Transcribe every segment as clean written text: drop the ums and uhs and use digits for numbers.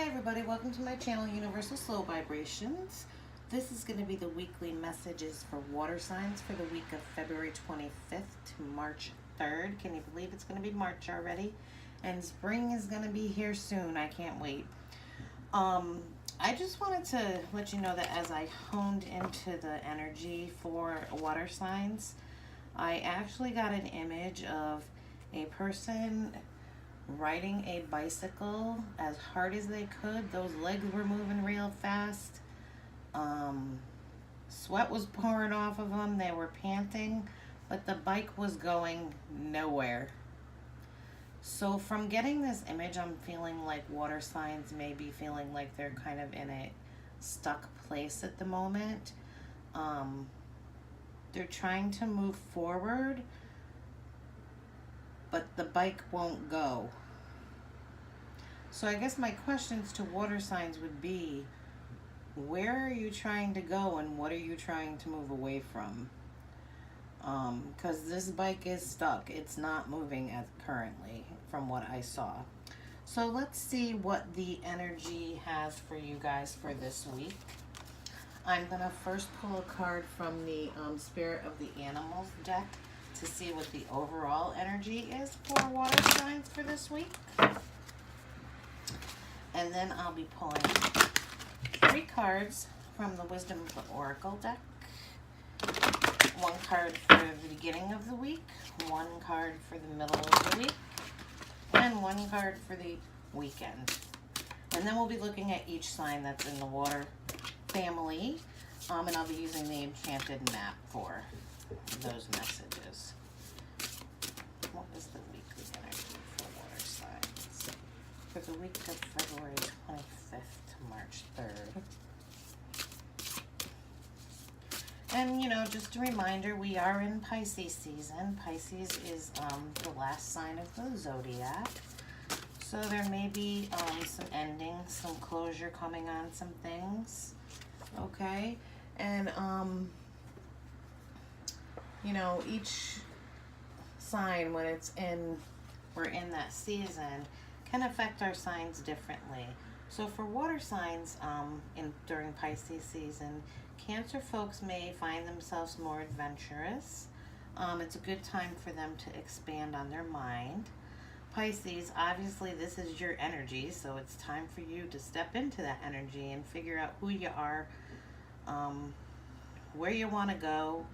everybody, welcome to my channel, Universal Slow Vibrations. This is going to be the weekly messages for water signs for the week of February 25th to March 3rd. Can you believe it's going to be March already? And spring is going to be here soon. I can't wait. I just wanted to let you know that as I honed into the energy for water signs, I actually got an image of a person riding a bicycle as hard as they could. Those legs were moving real fast. Sweat was pouring off of them. They were panting, but the bike was going nowhere. So from getting this image, I'm feeling like water signs may be feeling like they're kind of in a stuck place at the moment. They're trying to move forward, but the bike won't go. So I guess my questions to water signs would be, where are you trying to go and what are you trying to move away from? Because this bike is stuck. It's not moving as currently from what I saw. So let's see what the energy has for you guys for this week. I'm going to first pull a card from the Spirit of the Animals deck to see what the overall energy is for water signs for this week. And then I'll be pulling 3 cards from the Wisdom of the Oracle deck. 1 card for the beginning of the week, 1 card for the middle of the week, and 1 card for the weekend. And then we'll be looking at each sign that's in the water family. And I'll be using the enchanted map for those messages. What is the weekly energy for water signs for the week of February 25th to March 3rd? And, you know, just a reminder, we are in Pisces season. Pisces is the last sign of the zodiac. So there may be some endings, some closure coming on some things. Okay? And, you know, each sign, when we're in that season, can affect our signs differently. So for water signs during Pisces season, Cancer folks may find themselves more adventurous. It's a good time for them to expand on their mind. Pisces, obviously this is your energy, so it's time for you to step into that energy and figure out who you are, where you want to go,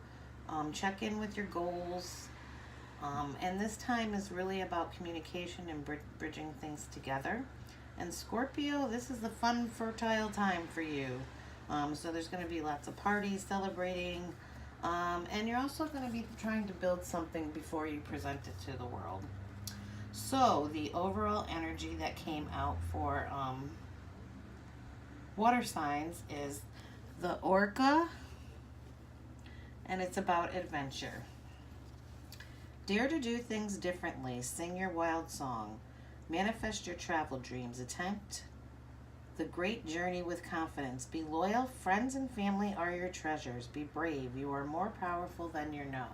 check in with your goals. And this time is really about communication and bridging things together. And Scorpio, this is the fun, fertile time for you. So there's going to be lots of parties, celebrating, and you're also going to be trying to build something before you present it to the world. So the overall energy that came out for water signs is the Orca, and it's about adventure. Dare to do things differently. Sing your wild song. Manifest your travel dreams. Attempt the great journey with confidence. Be loyal. Friends and family are your treasures. Be brave. You are more powerful than you know.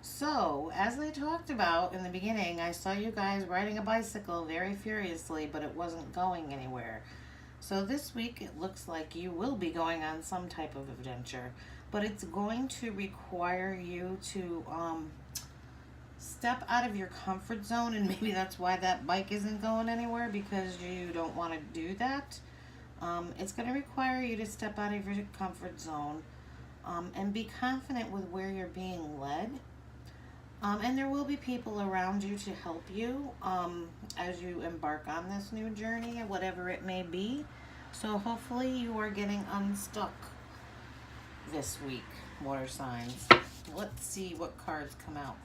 So, as I talked about in the beginning, I saw you guys riding a bicycle very furiously, but it wasn't going anywhere. So this week, it looks like you will be going on some type of adventure, but it's going to require you to step out of your comfort zone, and maybe that's why that bike isn't going anywhere, because you don't want to do that. It's going to require you to step out of your comfort zone and be confident with where you're being led. And there will be people around you to help you as you embark on this new journey, whatever it may be. So hopefully you are getting unstuck this week, water signs. Let's see what cards come out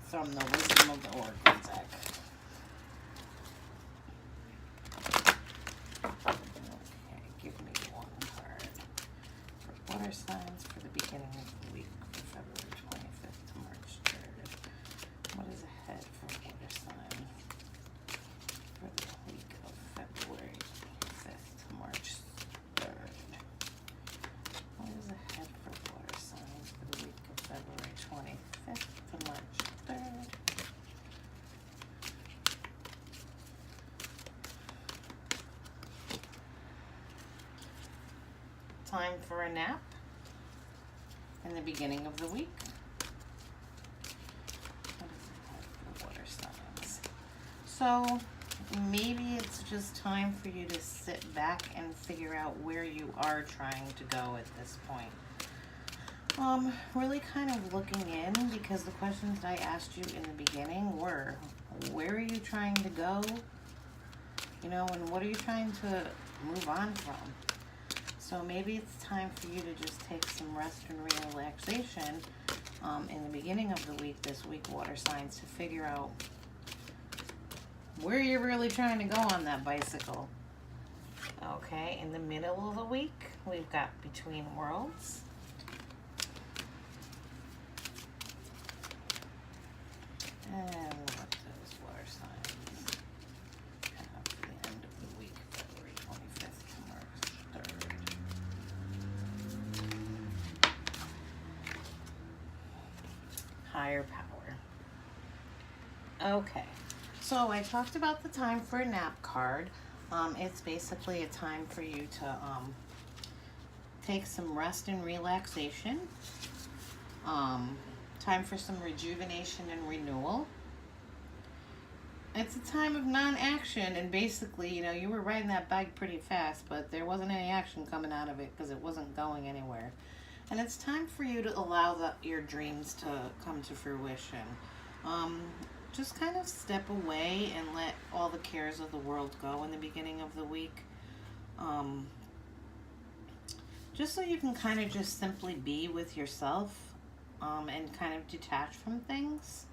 from the Wisdom of the Oracle deck. Okay, give me 1 card for water signs for the beginning of the week for February 25th to March 3rd. What is ahead for water signs for the week of February 5th to March 3rd? What is ahead for water signs for the week of February 25th to March 3rd? time for a nap in the beginning of the week. What does it have for water signs? So maybe it's just time for you to sit back and figure out where you are trying to go at this point. Really kind of looking in, because the questions I asked you in the beginning were, where are you trying to go? You know, and what are you trying to move on from? So maybe it's time for you to just take some rest and relaxation in the beginning of the week, this week, water signs, to figure out where you're really trying to go on that bicycle. Okay, in the middle of the week, we've got Between Worlds. And what does water signs have at the end of the week, February 25th to March 3rd? Higher power. Okay, so I talked about the time for a nap card. It's basically a time for you to take some rest and relaxation. Time for some rejuvenation and renewal. It's a time of non-action, and basically, you know, you were riding that bike pretty fast, but there wasn't any action coming out of it because it wasn't going anywhere. And it's time for you to allow your dreams to come to fruition. Just kind of step away and let all the cares of the world go in the beginning of the week. Just so you can kind of just simply be with yourself. And kind of detach from things.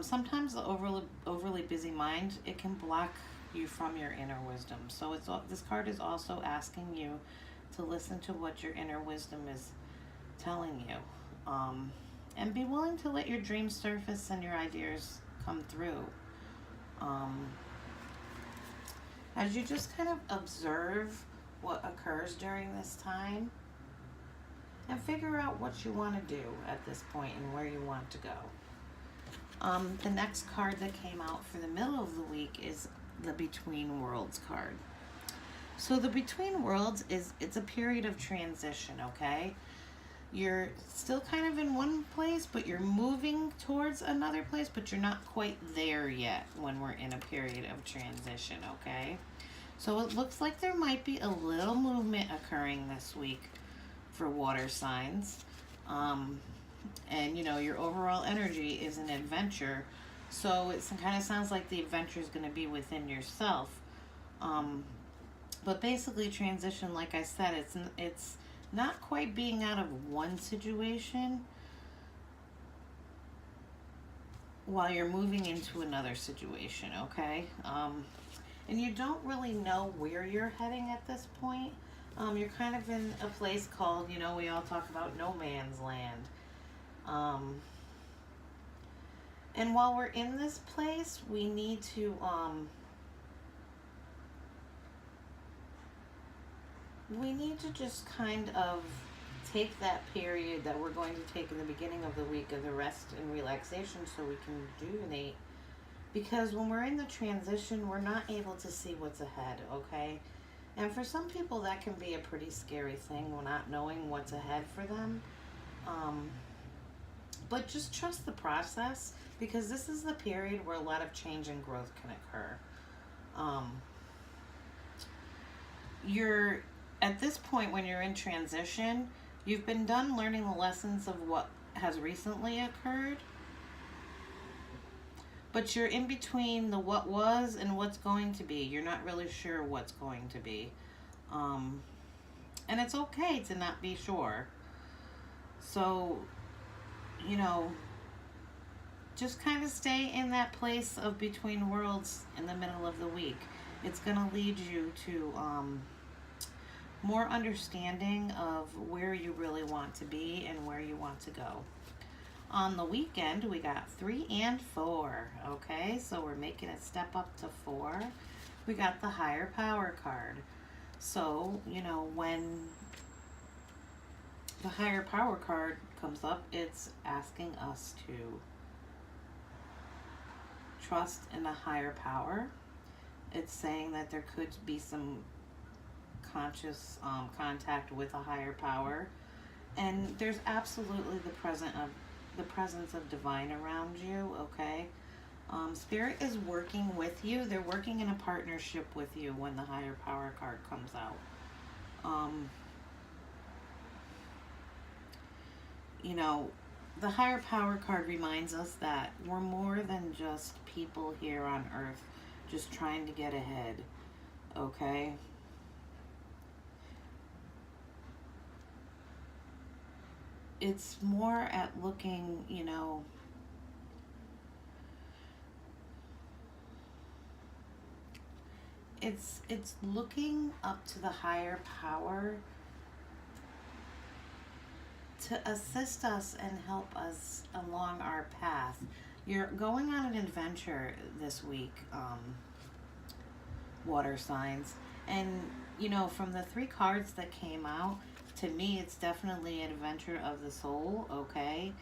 Sometimes the overly busy mind, it can block you from your inner wisdom. So this card is also asking you to listen to what your inner wisdom is telling you. And be willing to let your dreams surface and your ideas come through. As you just kind of observe what occurs during this time, and figure out what you want to do at this point and where you want to go. The next card that came out for the middle of the week is the Between Worlds card. So the Between Worlds it's a period of transition, okay? You're still kind of in one place, but you're moving towards another place, but you're not quite there yet when we're in a period of transition, okay? So it looks like there might be a little movement occurring this week for water signs. And you know, your overall energy is an adventure, so it kind of sounds like the adventure is going to be within yourself. But basically, transition, like I said, it's not quite being out of one situation while you're moving into another situation, okay? And you don't really know where you're heading at this point. You're kind of in a place called, you know, we all talk about no man's land. And while we're in this place, we need to just kind of take that period that we're going to take in the beginning of the week of the rest and relaxation so we can rejuvenate. Because when we're in the transition, we're not able to see what's ahead, okay? And for some people, that can be a pretty scary thing, not knowing what's ahead for them. But just trust the process, because this is the period where a lot of change and growth can occur. You're at this point when you're in transition, you've been done learning the lessons of what has recently occurred. But you're in between the what was and what's going to be. You're not really sure what's going to be. And it's okay to not be sure. So, you know, just kind of stay in that place of between worlds in the middle of the week. It's going to lead you to more understanding of where you really want to be and where you want to go. On the weekend, we got 3 and 4, okay? So we're making a step up to 4. We got the higher power card. So, you know, when the higher power card comes up, it's asking us to trust in a higher power. It's saying that there could be some conscious contact with a higher power, and there's absolutely the presence of divine around you. Okay, Spirit is working with you. They're working in a partnership with you when the higher power card comes out. You know, the higher power card reminds us that we're more than just people here on earth just trying to get ahead. Okay? It's more at looking, you know, it's looking up to the higher power to assist us and help us along our path. You're going on an adventure this week, water signs. And, you know, from the 3 cards that came out, to me, it's definitely an adventure of the soul, okay?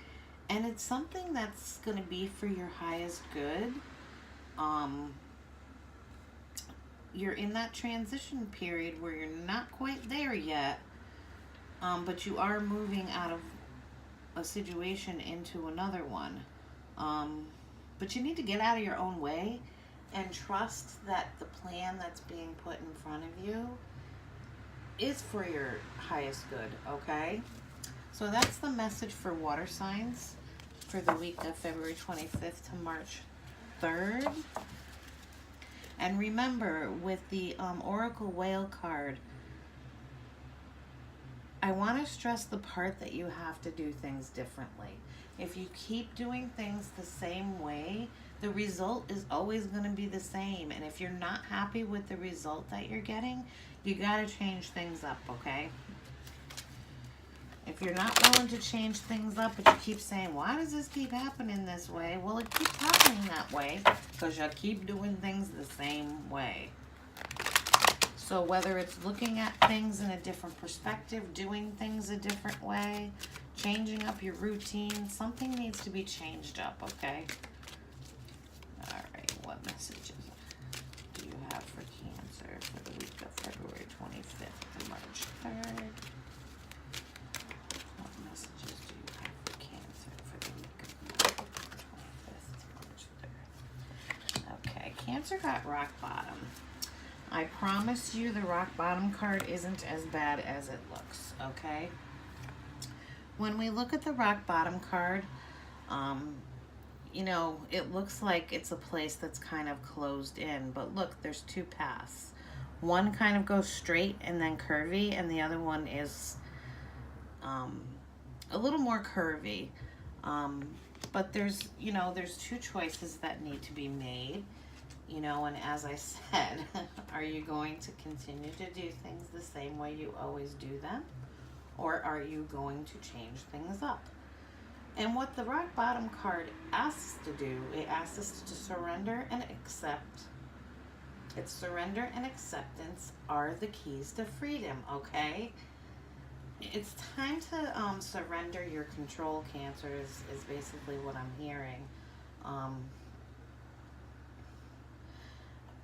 And it's something that's going to be for your highest good. You're in that transition period where you're not quite there yet, but you are moving out of a situation into another one. But you need to get out of your own way and trust that the plan that's being put in front of you is for your highest good, okay? So that's the message for water signs for the week of February 25th to March 3rd. And remember, with the Oracle Whale card, I want to stress the part that you have to do things differently. If you keep doing things the same way, the result is always going to be the same. And if you're not happy with the result that you're getting, you got to change things up, okay? If you're not willing to change things up, but you keep saying, why does this keep happening this way? Well, it keeps happening that way because you keep doing things the same way. So whether it's looking at things in a different perspective, doing things a different way, changing up your routine, something needs to be changed up, okay? All right, what messages do you have for Cancer for the week of February 25th to March 3rd? What messages do you have for Cancer for the week of February 25th to March 3rd? Okay, Cancer got rock bottom. I promise you the rock bottom card isn't as bad as it looks, okay? When we look at the rock bottom card, you know, it looks like it's a place that's kind of closed in, but look, there's 2 paths. One kind of goes straight and then curvy, and the other one is a little more curvy. But there's, you know, there's 2 choices that need to be made. You know, and as I said, are you going to continue to do things the same way you always do them? Or are you going to change things up? And what the rock bottom card asks to do, it asks us to surrender and accept. It's surrender and acceptance are the keys to freedom, okay? It's time to surrender your control, Cancer, is basically what I'm hearing.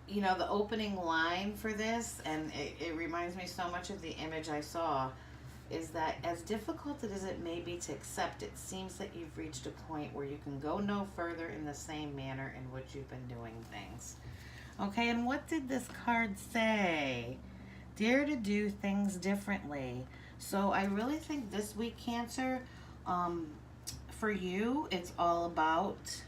You know, the opening line for this, and it reminds me so much of the image I saw, is that as difficult as it may be to accept, it seems that you've reached a point where you can go no further in the same manner in which you've been doing things. Okay, and what did this card say? Dare to do things differently. So I really think this week, Cancer, for you, it's all about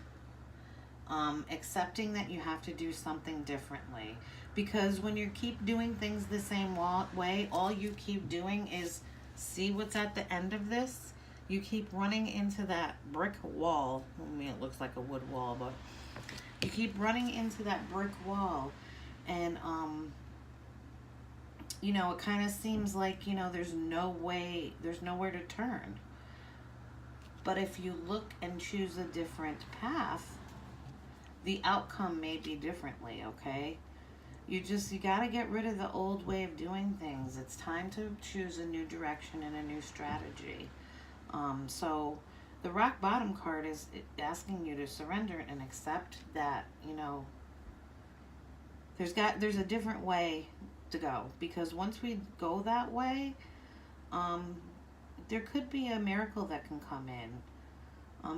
accepting that you have to do something differently. Because when you keep doing things the same way, all you keep doing is see what's at the end of this. You keep running into that brick wall. I mean, it looks like a wood wall, but you keep running into that brick wall. And, you know, it kind of seems like, you know, there's nowhere to turn. But if you look and choose a different path, the outcome may be differently, okay? You got to get rid of the old way of doing things. It's time to choose a new direction and a new strategy. So the rock bottom card is asking you to surrender and accept that, you know, there's a different way to go, because once we go that way, um, there could be a miracle that can come in.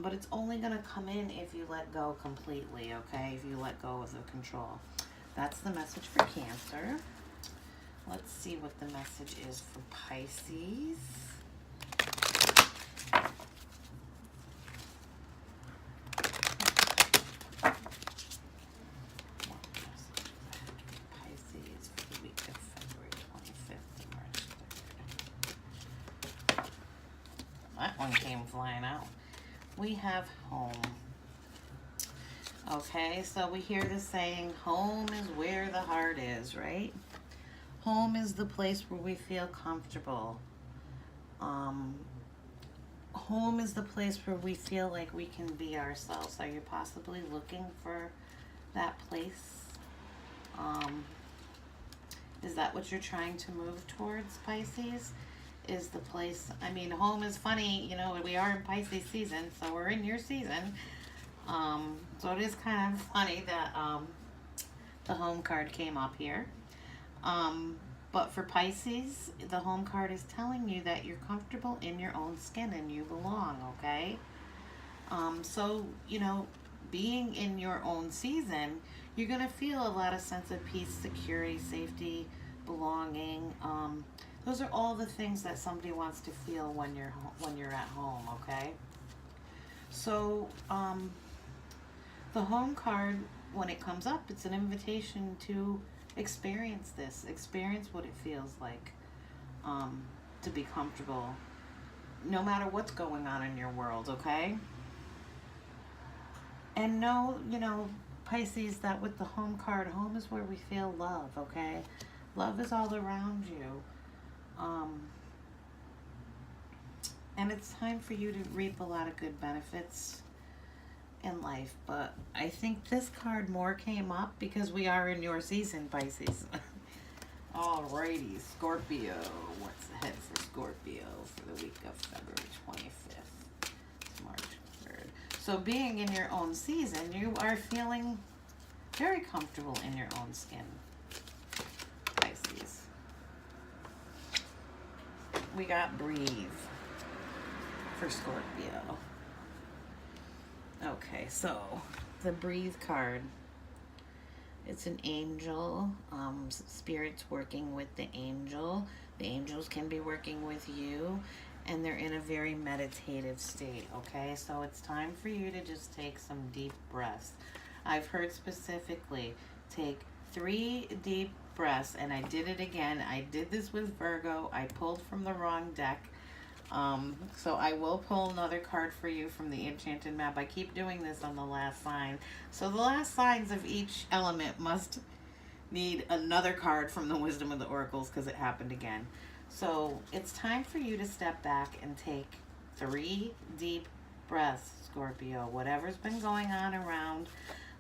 But it's only going to come in if you let go completely, okay? If you let go of the control. That's the message for Cancer. Let's see what the message is for Pisces. Pisces for the week of February 25th to March 3rd. That one came flying out. We have home. Okay, so we hear the saying, home is where the heart is, right? Home is the place where we feel comfortable. Home is the place where we feel like we can be ourselves. Are you possibly looking for that place? Is that what you're trying to move towards, Pisces? Is the place, I mean, home is funny, you know, we are in Pisces season, so we're in your season. So it is kind of funny that the home card came up here. But for Pisces, the home card is telling you that you're comfortable in your own skin and you belong, okay? So, you know, being in your own season, you're going to feel a lot of sense of peace, security, safety, belonging. Those are all the things that somebody wants to feel when you're at home, okay? So, the home card, when it comes up, it's an invitation to experience this. Experience what it feels like to be comfortable, no matter what's going on in your world, okay? And know, you know, Pisces, that with the home card, home is where we feel love, okay? Love is all around you. And it's time for you to reap a lot of good benefits in life. But I think this card more came up because we are in your season, Pisces. Alrighty, Scorpio. What's ahead for Scorpio for the week of February 25th to March 3rd? So being in your own season, you are feeling very comfortable in your own skin, Pisces. We got breathe for Scorpio. Okay, so the breathe card, it's an angel. Spirit's working with the angel. The angels can be working with you, and they're in a very meditative state, okay? So it's time for you to just take some deep breaths. I've heard specifically take 3 deep breaths, and I did it again. I did this with Virgo. I pulled from the wrong deck. So I will pull another card for you from the Enchanted Map. I keep doing this on the last sign. So the last signs of each element must need another card from the Wisdom of the Oracles because it happened again. So it's time for you to step back and take 3 deep breaths, Scorpio. Whatever's been going on around,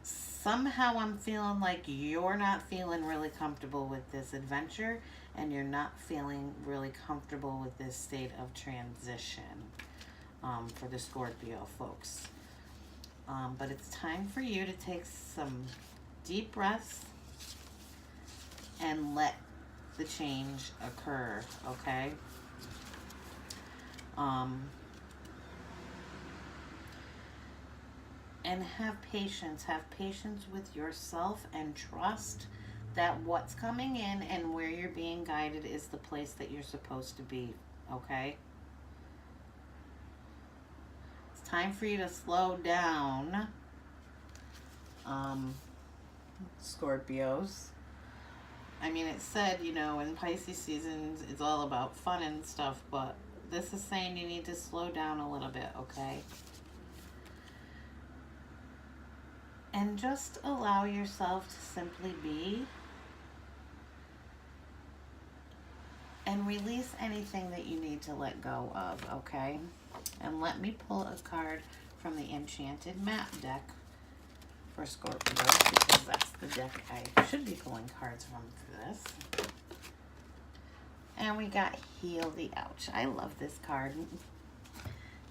somehow I'm feeling like you're not feeling really comfortable with this adventure, and you're not feeling really comfortable with this state of transition for the Scorpio folks. But it's time for you to take some deep breaths and let the change occur, okay? And have patience with yourself, and trust that what's coming in and where you're being guided is the place that you're supposed to be, okay? It's time for you to slow down, Scorpios. I mean, it said, you know, in Pisces seasons, it's all about fun and stuff, but this is saying you need to slow down a little bit, okay? And just allow yourself to simply be, and release anything that you need to let go of, okay? And let me pull a card from the Enchanted Map deck for Scorpio, because that's the deck I should be pulling cards from for this. And we got Heal the Ouch. I love this card.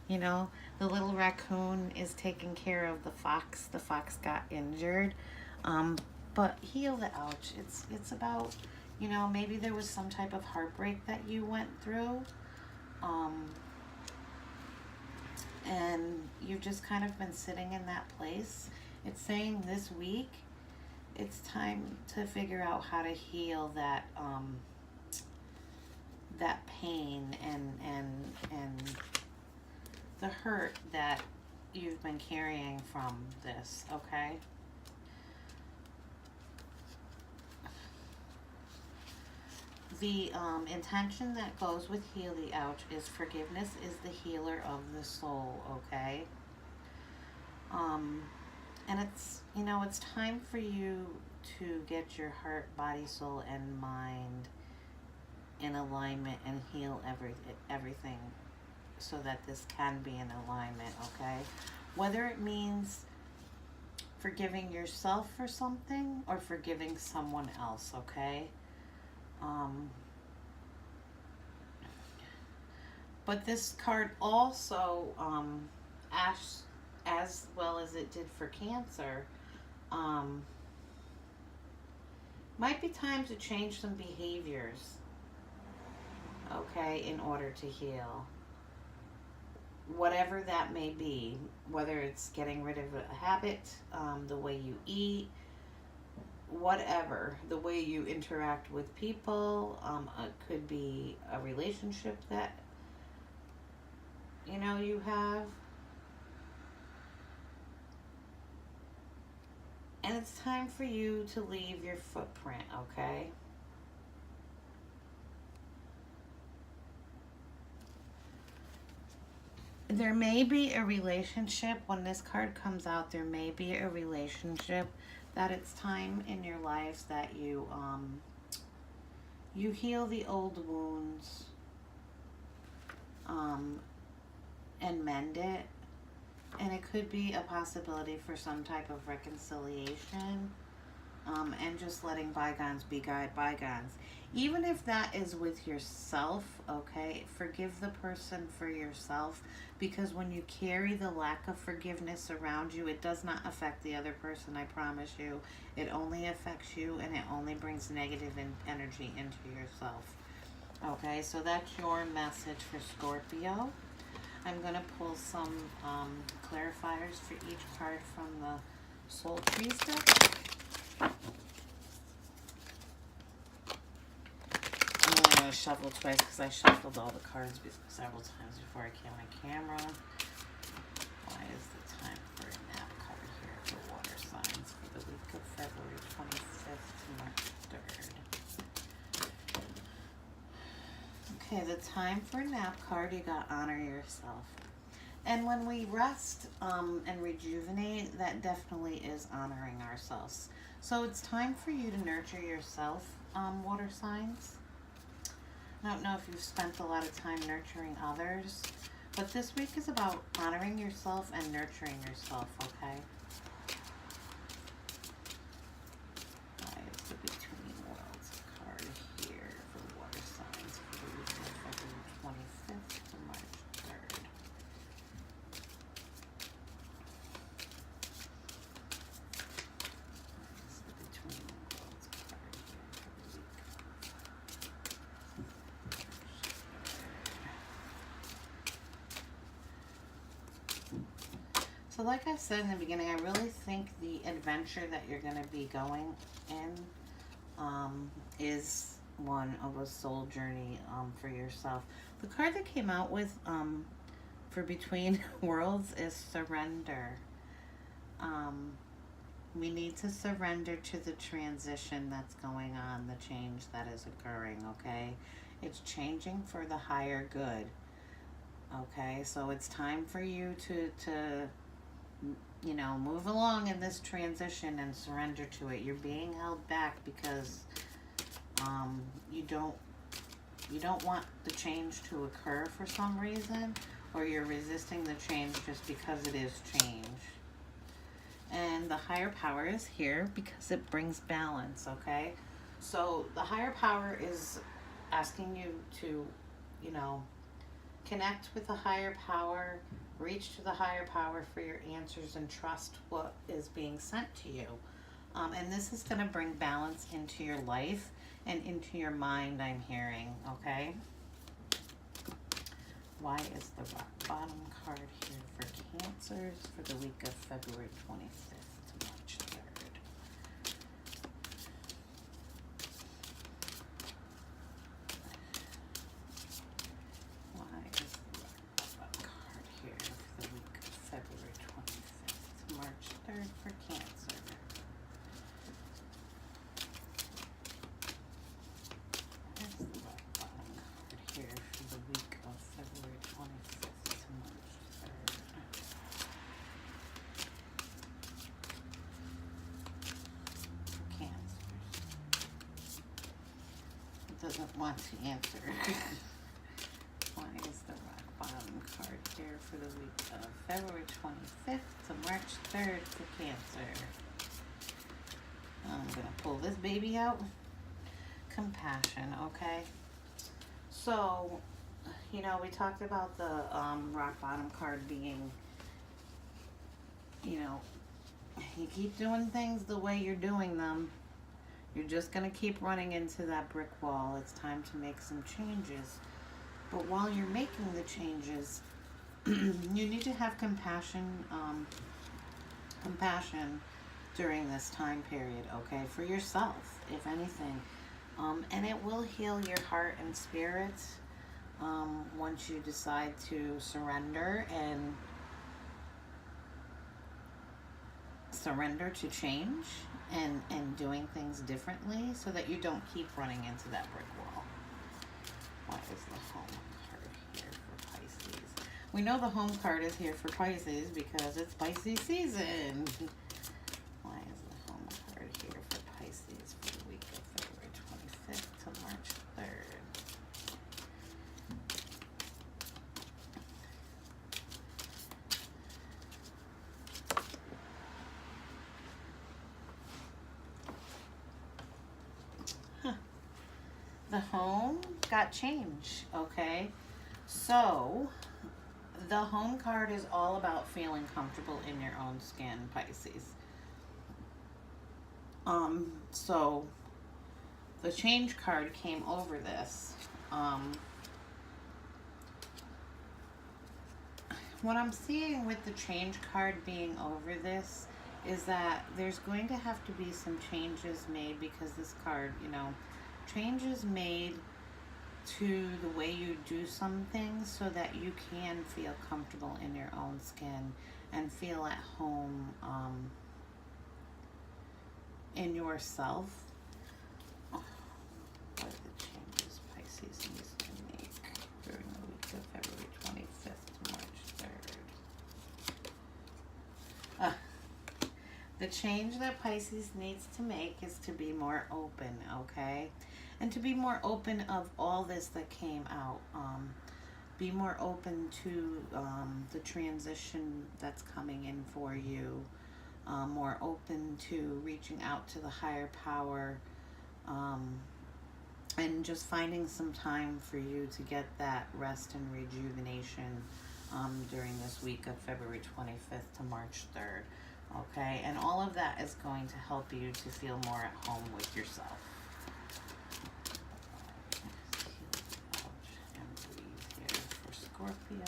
You know, the little raccoon is taking care of the fox. The fox got injured. But Heal the Ouch. It's about You know, maybe there was some type of heartbreak that you went through. Um, and you've just kind of been sitting in that place. It's saying this week it's time to figure out how to heal that pain and the hurt that you've been carrying from this, okay? The intention that goes with Heal the Ouch is forgiveness is the healer of the soul, okay? And it's, you know, it's time for you to get your heart, body, soul, and mind in alignment and heal everything so that this can be in alignment, okay? Whether it means forgiving yourself for something or forgiving someone else, okay? But this card also, as well as it did for Cancer, might be time to change some behaviors, okay, in order to heal. Whatever that may be, whether it's getting rid of a habit, the way you eat, whatever, the way you interact with people, it could be a relationship that, you know, you have. And it's time for you to leave your footprint, okay? There may be a relationship, when this card comes out, there may be a relationship that it's time in your lives that you heal the old wounds, and mend it. And it could be a possibility for some type of reconciliation, and just letting bygones be bygones. Even if that is with yourself, okay, forgive the person for yourself, because when you carry the lack of forgiveness around you, it does not affect the other person, I promise you. It only affects you, and it only brings negative energy into yourself. Okay, so that's your message for Scorpio. I'm going to pull some clarifiers for each card from the Soul Trees deck. I'm only going to shuffle twice because I shuffled all the cards several times before I came on camera. Why is the time for a nap card here for water signs for the week of February 25th to March 3rd? Okay, the time for a nap card, you got honor yourself. And when we rest and rejuvenate, that definitely is honoring ourselves. So it's time for you to nurture yourself, water signs. I don't know if you've spent a lot of time nurturing others, but this week is about honoring yourself and nurturing yourself, okay? Why is the Between Worlds card here for water signs for the week of February 25th to March 3rd? Why is the Between Worlds card here for the week? So like I said in the beginning, I really think the adventure that you're going to be going in is one of a soul journey for yourself. The card that came out with for Between Worlds is surrender. We need to surrender to the transition that's going on, the change that is occurring, okay? It's changing for the higher good, okay? So it's time for you to you know, move along in this transition and surrender to it. You're being held back because you don't want the change to occur for some reason, or you're resisting the change just because it is change. And the higher power is here because it brings balance, okay? So the higher power is asking you to, you know, connect with the higher power, reach to the higher power for your answers, and trust what is being sent to you. And this is going to bring balance into your life and into your mind, I'm hearing, okay? Why is the rock bottom card here for Cancers for the week of February 25th to March 3rd? Why is the rock bottom card here for the week of February 25th to March 3rd for Cancer? Doesn't want to answer. Why is the rock bottom card here for the week of February 25th to March 3rd for Cancer? I'm going to pull this baby out. Compassion, okay? So, you know, we talked about the rock bottom card being, you know, you keep doing things the way you're doing them, you're just going to keep running into that brick wall. It's time to make some changes. But while you're making the changes, you need to have compassion during this time period, okay, for yourself, if anything. And it will heal your heart and spirit once you decide to surrender to change and doing things differently so that you don't keep running into that brick wall. Why is the home card here for Pisces? We know the home card is here for Pisces because it's Pisces season. Why is the home card here for Pisces for the week of February 25th to March 3rd? The home got change, okay? So, the home card is all about feeling comfortable in your own skin, Pisces. So, the change card came over this. What I'm seeing with the change card being over this is that there's going to have to be some changes made because this card, you know, changes made to the way you do some things so that you can feel comfortable in your own skin and feel at home in yourself. What are the changes Pisces needs to make during the week of February 25th to March 3rd? The change that Pisces needs to make is to be more open, okay? And to be more open of all this that came out. Be more open to the transition that's coming in for you. More open to reaching out to the higher power. And just finding some time for you to get that rest and rejuvenation during this week of February 25th to March 3rd. Okay, and all of that is going to help you to feel more at home with yourself. And breathe here for Scorpio.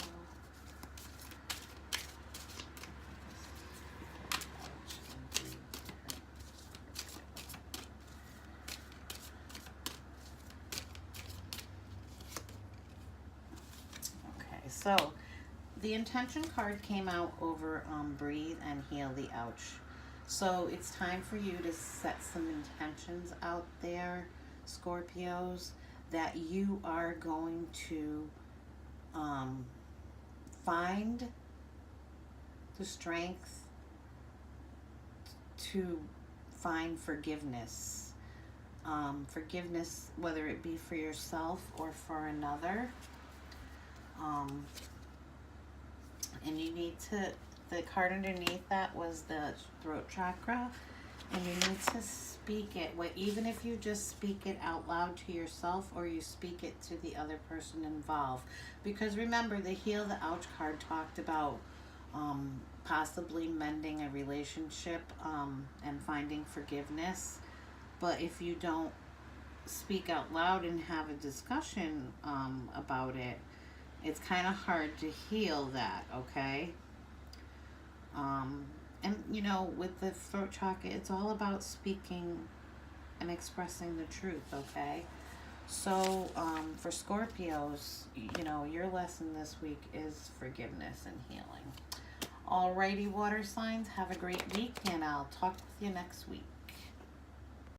Okay, so the intention card came out over breathe and heal the ouch. So it's time for you to set some intentions out there, Scorpios, that you are going to find the strength to find forgiveness. Forgiveness, whether it be for yourself or for another. And you need to, the card underneath that was the throat chakra, and you need to speak it, even if you just speak it out loud to yourself or you speak it to the other person involved. Because remember, the heal the ouch card talked about possibly mending a relationship and finding forgiveness. But if you don't speak out loud and have a discussion about it, it's kind of hard to heal that, okay? And you know, with the throat chakra, it's all about speaking and expressing the truth, okay? So, for Scorpios, you know, your lesson this week is forgiveness and healing. Alrighty, water signs, have a great week, and I'll talk with you next week.